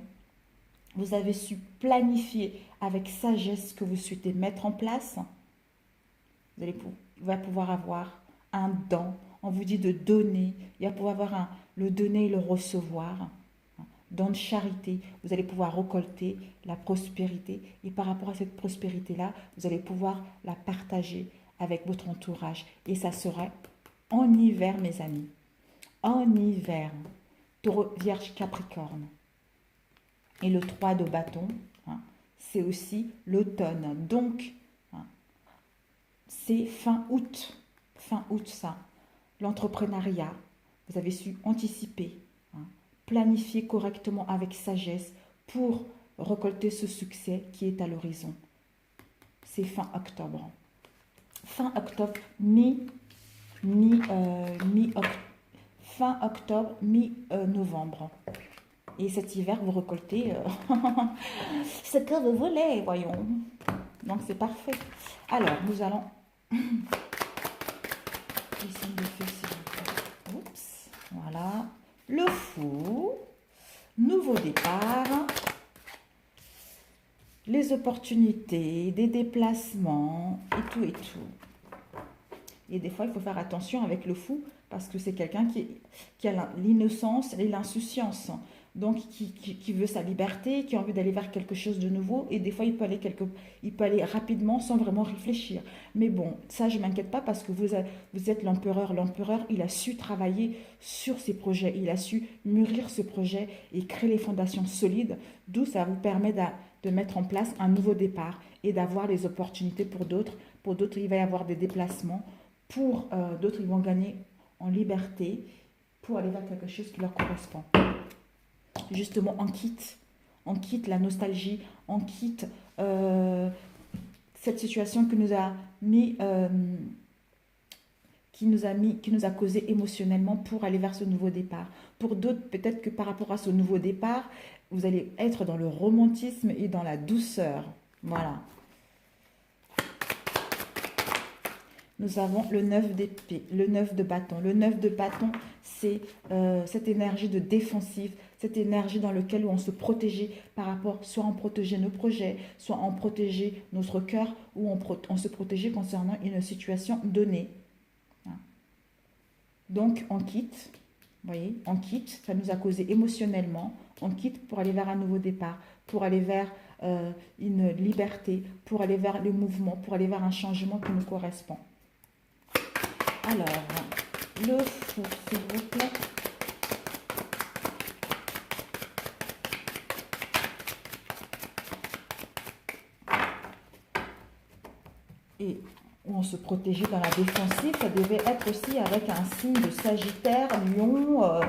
Speaker 1: Vous avez su planifier avec sagesse ce que vous souhaitez mettre en place. Vous allez pouvoir avoir un don. On vous dit de donner. Il va pouvoir avoir le donner et le recevoir. Don de charité. Vous allez pouvoir récolter la prospérité. Et par rapport à cette prospérité-là, vous allez pouvoir la partager avec votre entourage. Et ça sera en hiver, mes amis. En hiver. Taureau, Vierge, Capricorne. Et le 3 de bâton, hein, c'est aussi l'automne. Donc, hein, c'est fin août. Fin août, ça. L'entrepreneuriat, vous avez su anticiper, hein, planifier correctement avec sagesse pour récolter ce succès qui est à l'horizon. C'est fin octobre. Fin octobre, fin octobre, mi-novembre. Et cet hiver, vous récoltez ce que vous voulez, voyons. Donc, c'est parfait. Alors, nous allons... Oups, voilà. Le fou. Nouveau départ. Les opportunités, des déplacements, et tout et tout. Et des fois, il faut faire attention avec le fou, parce que c'est quelqu'un qui a l'innocence et l'insouciance. Donc, qui veut sa liberté, qui a envie d'aller vers quelque chose de nouveau. Et des fois, il peut aller rapidement sans vraiment réfléchir. Mais bon, ça, je ne m'inquiète pas parce que vous êtes l'empereur. L'empereur, il a su travailler sur ses projets. Il a su mûrir ce projet et créer les fondations solides. D'où ça vous permet de mettre en place un nouveau départ et d'avoir les opportunités pour d'autres Pour d'autres, il va y avoir des déplacements. Pour d'autres, ils vont gagner en liberté pour aller vers quelque chose qui leur correspond. Justement, on quitte la nostalgie, on quitte cette situation qui nous a mis, qui nous a causé émotionnellement pour aller vers ce nouveau départ. Pour d'autres, peut-être que par rapport à ce nouveau départ, vous allez être dans le romantisme et dans la douceur. Voilà. Nous avons le 9 d'épée, le 9 de bâton. Le 9 de bâton, c'est cette énergie de défensive, cette énergie dans laquelle on se protégeait par rapport, soit on protégeait nos projets, soit on protégeait notre cœur, ou on se protégeait concernant une situation donnée. Donc, on quitte, vous voyez, on quitte, ça nous a causé émotionnellement, on quitte pour aller vers un nouveau départ, pour aller vers une liberté, pour aller vers le mouvement, pour aller vers un changement qui nous correspond. Alors, le fou, s'il vous plaît. Et on se protégeait dans la défensive, ça devait être aussi avec un signe de Sagittaire, Lion.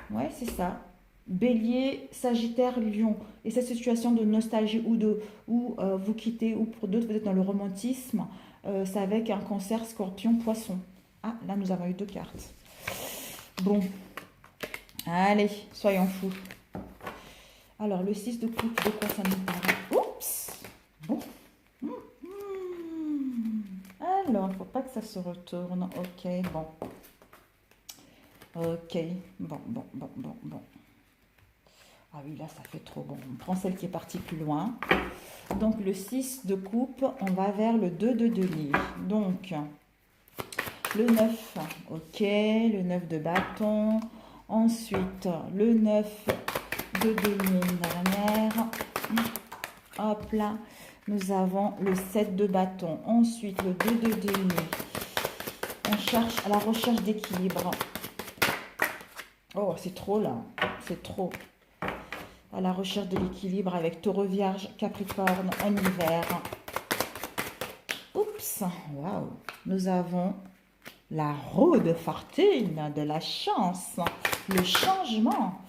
Speaker 1: Ouais, c'est ça. Bélier, Sagittaire, Lion. Et cette situation de nostalgie où vous quittez, ou pour d'autres vous êtes dans le romantisme, c'est avec un Cancer, Scorpion, Poisson. Ah, là nous avons eu 2 cartes. Bon, allez, soyons fous. Alors, le 6 de coupe, de quoi ça nous parle? Oups. Bon. Alors, il ne faut pas que ça se retourne. Ok, bon. Ok, bon. Ah oui, là, ça fait trop bon. On prend celle qui est partie plus loin. Donc, le 6 de coupe, on va vers le 2 de denier. Donc, le 9, ok, le 9 de bâton. Ensuite, le 9 de denier, une dernière. Hop là. Nous avons le 7 de bâton. Ensuite, le 2 de denier. On cherche à la recherche d'équilibre. Oh, c'est trop là. C'est trop. À la recherche de l'équilibre avec Taureau, Vierge, Capricorne en hiver. Oups. Waouh. Nous avons la roue de fortune, de la chance, le changement.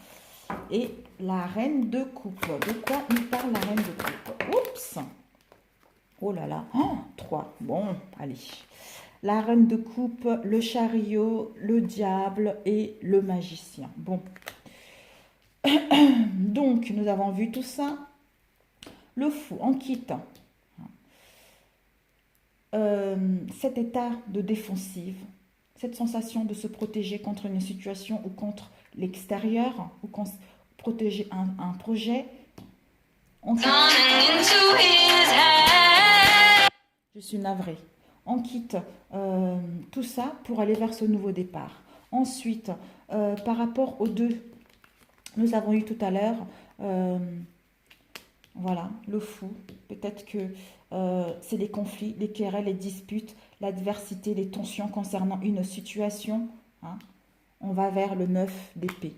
Speaker 1: Et la reine de coupe. De quoi nous parle la reine de coupe? Oups. Oh là là, 3. Bon, allez. La reine de coupe, le chariot, le diable et le magicien. Bon. Donc, nous avons vu tout ça. Le fou, on quitte cet état de défensive, cette sensation de se protéger contre une situation ou contre l'extérieur, ou protéger un projet. On quitte. Je suis navrée. On quitte tout ça pour aller vers ce nouveau départ. Ensuite, par rapport aux 2, nous avons eu tout à l'heure, voilà, le fou. Peut-être que c'est les conflits, les querelles, les disputes, l'adversité, les tensions concernant une situation. Hein. On va vers le 9 d'épée.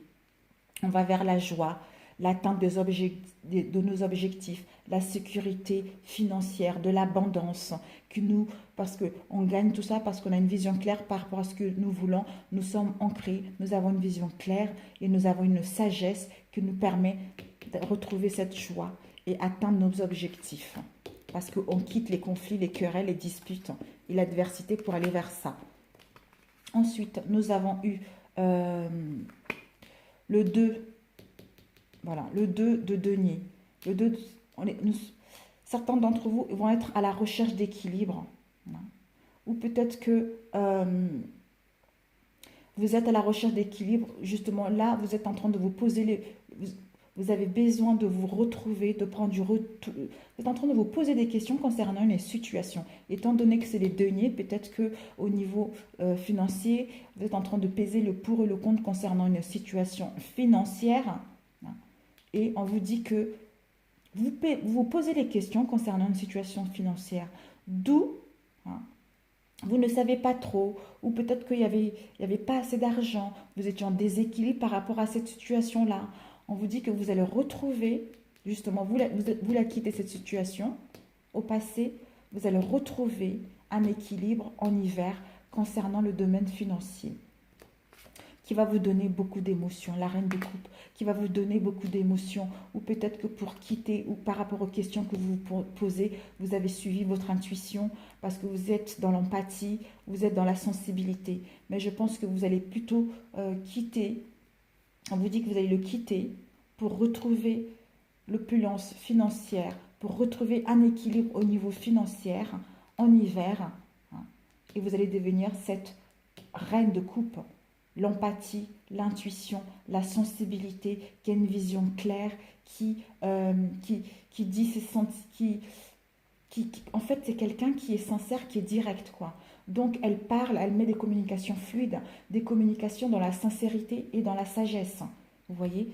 Speaker 1: On va vers la joie, l'atteinte de nos objectifs, la sécurité financière, de l'abondance, parce qu'on gagne tout ça, parce qu'on a une vision claire par rapport à ce que nous voulons, nous sommes ancrés, nous avons une vision claire et nous avons une sagesse qui nous permet de retrouver cette joie et atteindre nos objectifs. Parce qu'on quitte les conflits, les querelles, les disputes et l'adversité pour aller vers ça. Ensuite, nous avons eu le 2. Voilà, le 2 de denier. Le 2, certains d'entre vous vont être à la recherche d'équilibre. Hein. Ou peut-être que vous êtes à la recherche d'équilibre. Justement, là, vous êtes en train de vous poser vous avez besoin de vous retrouver, de prendre du retour. Vous êtes en train de vous poser des questions concernant une situation. Étant donné que c'est les deniers, peut-être qu'au niveau financier, vous êtes en train de peser le pour et le contre concernant une situation financière. Et on vous dit que vous vous posez des questions concernant une situation financière. D'où vous ne savez pas trop, ou peut-être qu'il n'y avait pas assez d'argent, vous étiez en déséquilibre par rapport à cette situation-là. On vous dit que vous allez retrouver, justement, vous la quittez cette situation au passé, vous allez retrouver un équilibre en hiver concernant le domaine financier, qui va vous donner beaucoup d'émotions, la reine de coupe, qui va vous donner beaucoup d'émotions, ou peut-être que pour quitter, ou par rapport aux questions que vous vous posez, vous avez suivi votre intuition, parce que vous êtes dans l'empathie, vous êtes dans la sensibilité. Mais je pense que vous allez plutôt quitter, on vous dit que vous allez le quitter pour retrouver l'opulence financière, pour retrouver un équilibre au niveau financier en hiver, hein, et vous allez devenir cette reine de coupe. L'empathie, l'intuition, la sensibilité, qui a une vision claire, qui dit ses sentiments, en fait, c'est quelqu'un qui est sincère, qui est direct, quoi. Donc, elle parle, elle met des communications fluides, des communications dans la sincérité et dans la sagesse. Vous voyez?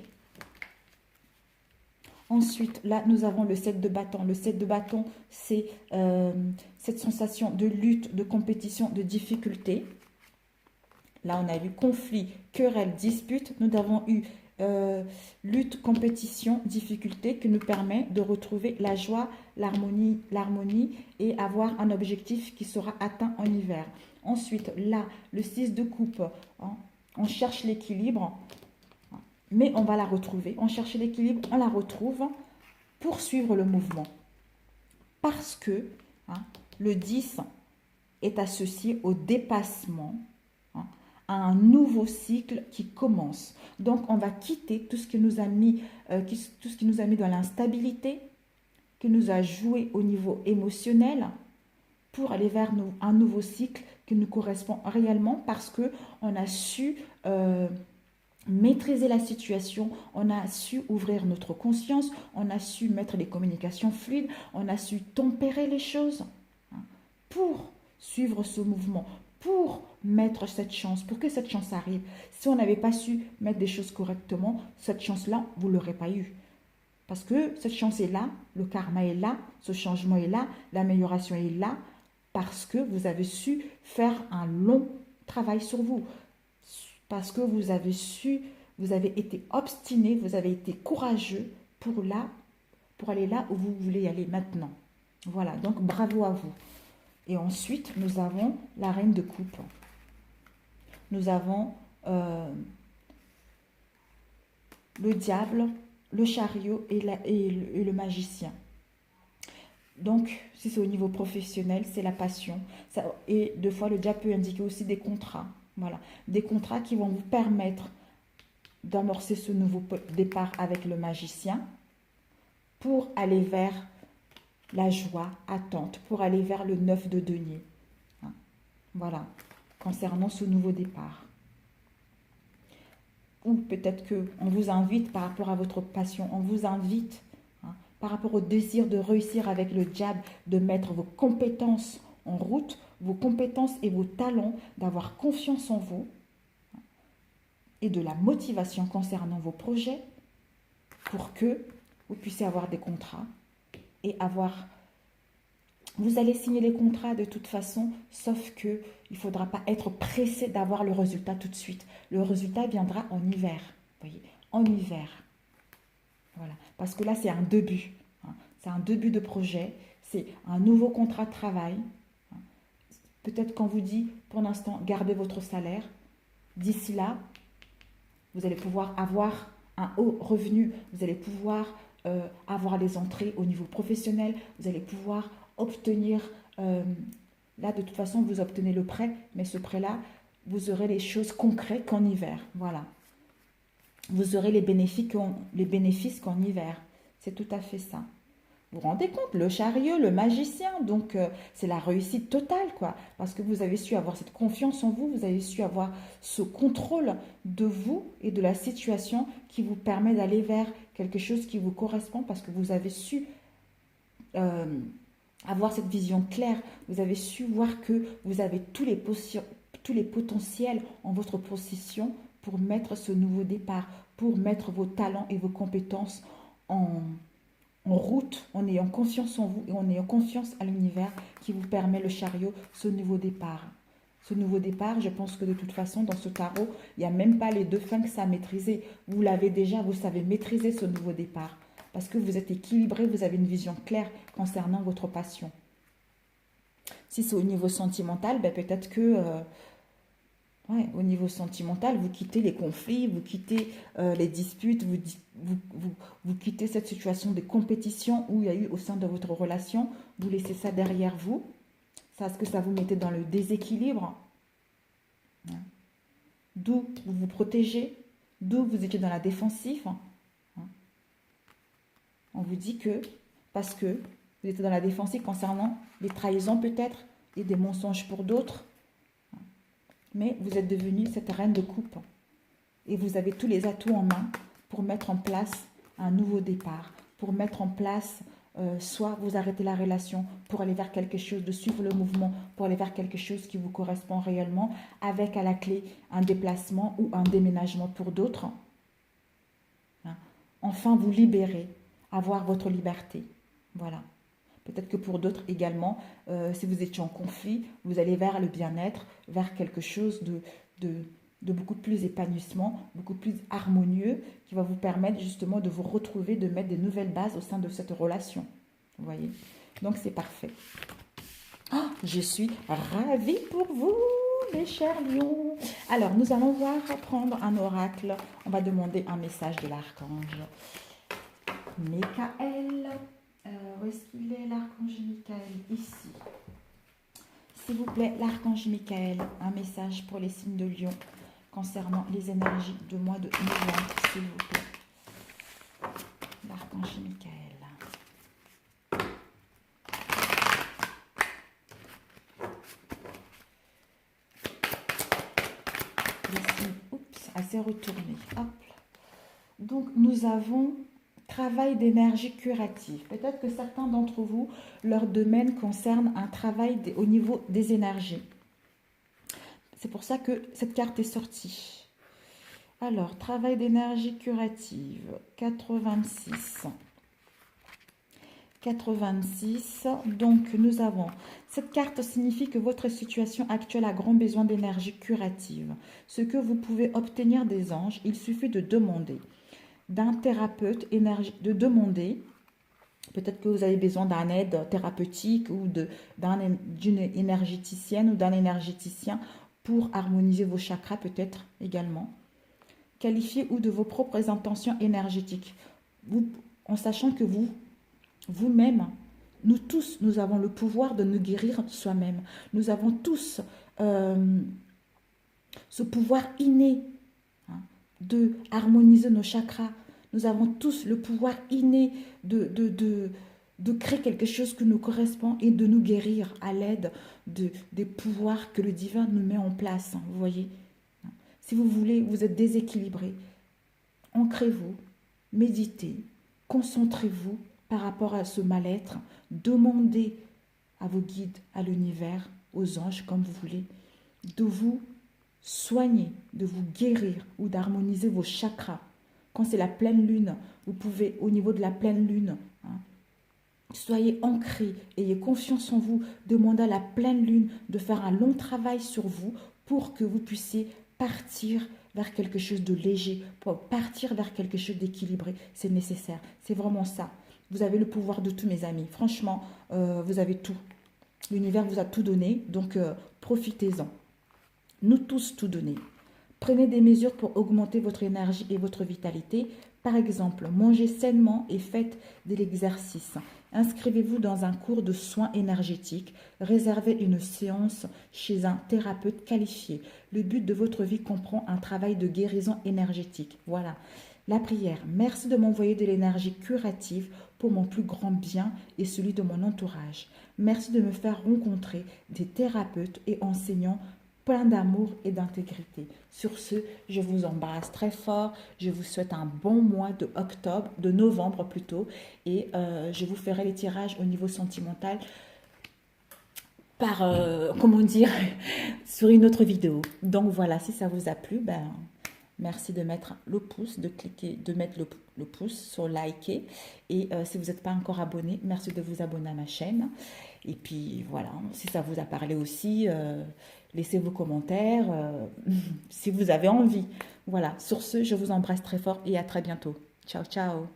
Speaker 1: Ensuite, là, nous avons le 7 de bâton. Le 7 de bâton, c'est cette sensation de lutte, de compétition, de difficulté. Là, on a vu conflit, querelle, dispute. Nous avons eu lutte, compétition, difficulté qui nous permet de retrouver la joie, l'harmonie et avoir un objectif qui sera atteint en hiver. Ensuite, là, le 6 de coupe, hein, on cherche l'équilibre, mais on va la retrouver. On cherche l'équilibre, on la retrouve pour suivre le mouvement. Parce que le 10 est associé au dépassement, un nouveau cycle qui commence. Donc, on va quitter tout ce qui nous a mis, dans l'instabilité, qui nous a joué au niveau émotionnel, pour aller vers un nouveau cycle qui nous correspond réellement, parce que on a su maîtriser la situation, on a su ouvrir notre conscience, on a su mettre les communications fluides, on a su tempérer les choses pour suivre ce mouvement, pour mettre cette chance, pour que cette chance arrive. Si on n'avait pas su mettre des choses correctement, cette chance-là, vous ne l'aurez pas eue. Parce que cette chance est là, le karma est là, ce changement est là, l'amélioration est là, parce que vous avez su faire un long travail sur vous. Parce que vous avez été obstiné, vous avez été courageux pour aller là où vous voulez aller maintenant. Voilà, donc bravo à vous. Et ensuite, nous avons la reine de coupe. Nous avons le diable, le chariot et le magicien. Donc, si c'est au niveau professionnel, c'est la passion. Et deux fois, le diable peut indiquer aussi des contrats. Voilà, des contrats qui vont vous permettre d'amorcer ce nouveau départ avec le magicien pour aller vers la joie attente, pour aller vers le 9 de denier. Voilà, concernant ce nouveau départ. Ou peut-être qu'on vous invite par rapport à votre passion, on vous invite par rapport au désir de réussir avec le diable, de mettre vos compétences en route, vos compétences et vos talents, d'avoir confiance en vous et de la motivation concernant vos projets pour que vous puissiez avoir des contrats et avoir... Vous allez signer les contrats de toute façon, sauf que il ne faudra pas être pressé d'avoir le résultat tout de suite. Le résultat viendra en hiver, vous voyez, en hiver. Voilà, parce que là, c'est un début. C'est un début de projet, c'est un nouveau contrat de travail. Peut-être qu'on vous dit, pour l'instant, gardez votre salaire. D'ici là, vous allez pouvoir avoir un haut revenu, vous allez pouvoir avoir des entrées au niveau professionnel, vous allez pouvoir obtenir, là de toute façon vous obtenez le prêt, mais ce prêt-là, vous aurez les choses concrètes qu'en hiver, voilà. Vous aurez les bénéfices qu'en hiver, c'est tout à fait ça. Vous vous rendez compte, le chariot, le magicien, donc c'est la réussite totale, quoi. Parce que vous avez su avoir cette confiance en vous, vous avez su avoir ce contrôle de vous et de la situation qui vous permet d'aller vers quelque chose qui vous correspond, parce que vous avez su avoir cette vision claire, vous avez su voir que vous avez tous les potentiels en votre possession pour mettre ce nouveau départ, pour mettre vos talents et vos compétences en route, en ayant confiance en vous et en ayant confiance à l'univers qui vous permet le chariot, ce nouveau départ. Ce nouveau départ, je pense que de toute façon, dans ce tarot, il n'y a même pas les deux fins que ça à maîtriser. Vous l'avez déjà, vous savez maîtriser ce nouveau départ. Parce que vous êtes équilibré, vous avez une vision claire concernant votre passion. Si c'est au niveau sentimental, ben peut-être que ouais, au niveau sentimental, vous quittez les conflits, vous quittez les disputes, vous quittez cette situation de compétition où il y a eu au sein de votre relation, vous laissez ça derrière vous. Ça, est-ce que ça vous mettait dans le déséquilibre? Hein. D'où vous vous protégez, d'où vous étiez dans la défensive. Hein. On vous dit que, parce que vous étiez dans la défensive concernant des trahisons peut-être et des mensonges pour d'autres, mais vous êtes devenue cette reine de coupe et vous avez tous les atouts en main pour mettre en place un nouveau départ, pour mettre en place, soit vous arrêtez la relation pour aller vers quelque chose, de suivre le mouvement, pour aller vers quelque chose qui vous correspond réellement, avec à la clé un déplacement ou un déménagement pour d'autres. Hein. Enfin, vous libérer, avoir votre liberté. Voilà. Peut-être que pour d'autres également, si vous étiez en conflit, vous allez vers le bien-être, vers quelque chose de beaucoup plus épanouissement, beaucoup plus harmonieux, qui va vous permettre justement de vous retrouver, de mettre des nouvelles bases au sein de cette relation. Vous voyez? Donc c'est parfait. Oh, je suis ravie pour vous, mes chers lions. Alors, nous allons prendre un oracle. On va demander un message de l'archange Michael. Où est-ce qu'il est, l'archange Michael? Ici. S'il vous plaît, l'archange Michael, un message pour les signes de Lion concernant les énergies du mois de novembre, s'il vous plaît. L'archange Michael. Les signes, oups, assez retourné. Hop. Donc, nous avons travail d'énergie curative. Peut-être que certains d'entre vous, leur domaine concerne un travail au niveau des énergies. C'est pour ça que cette carte est sortie. Alors, travail d'énergie curative, 86. 86, donc nous avons, cette carte signifie que votre situation actuelle a grand besoin d'énergie curative. Ce que vous pouvez obtenir des anges, il suffit de demander d'un thérapeute, de demander, peut-être que vous avez besoin d'un aide thérapeutique ou d'une énergéticienne ou d'un énergéticien pour harmoniser vos chakras peut-être également. Qualifiez ou de vos propres intentions énergétiques, en sachant que vous-même, nous tous, nous avons le pouvoir de nous guérir soi-même. Nous avons tous ce pouvoir inné de harmoniser nos chakras. Nous avons tous le pouvoir inné de créer quelque chose qui nous correspond et de nous guérir à l'aide des pouvoirs que le divin nous met en place. Vous voyez? Si vous voulez, vous êtes déséquilibré, ancrez-vous, méditez, concentrez-vous par rapport à ce mal-être, demandez à vos guides, à l'univers, aux anges, comme vous voulez, de vous soigner, de vous guérir ou d'harmoniser vos chakras. Quand c'est la pleine lune, vous pouvez, au niveau de la pleine lune, soyez ancrés, ayez confiance en vous, demandez à la pleine lune de faire un long travail sur vous pour que vous puissiez partir vers quelque chose de léger, pour partir vers quelque chose d'équilibré. C'est nécessaire, c'est vraiment ça. Vous avez le pouvoir de tout, mes amis. Franchement, vous avez tout. L'univers vous a tout donné, donc profitez-en. Nous tous tout donner. Prenez des mesures pour augmenter votre énergie et votre vitalité. Par exemple, mangez sainement et faites de l'exercice. Inscrivez-vous dans un cours de soins énergétiques. Réservez une séance chez un thérapeute qualifié. Le but de votre vie comprend un travail de guérison énergétique. Voilà. La prière. Merci de m'envoyer de l'énergie curative pour mon plus grand bien et celui de mon entourage. Merci de me faire rencontrer des thérapeutes et enseignants plein d'amour et d'intégrité. Sur ce, je vous embrasse très fort. Je vous souhaite un bon mois de novembre plutôt. Et je vous ferai les tirages au niveau sentimental par, sur une autre vidéo. Donc voilà, si ça vous a plu, merci de mettre le pouce, de mettre le pouce sur liker. Et si vous n'êtes pas encore abonné, merci de vous abonner à ma chaîne. Et puis voilà, si ça vous a parlé aussi, laissez vos commentaires si vous avez envie. Voilà, sur ce, je vous embrasse très fort et à très bientôt. Ciao, ciao.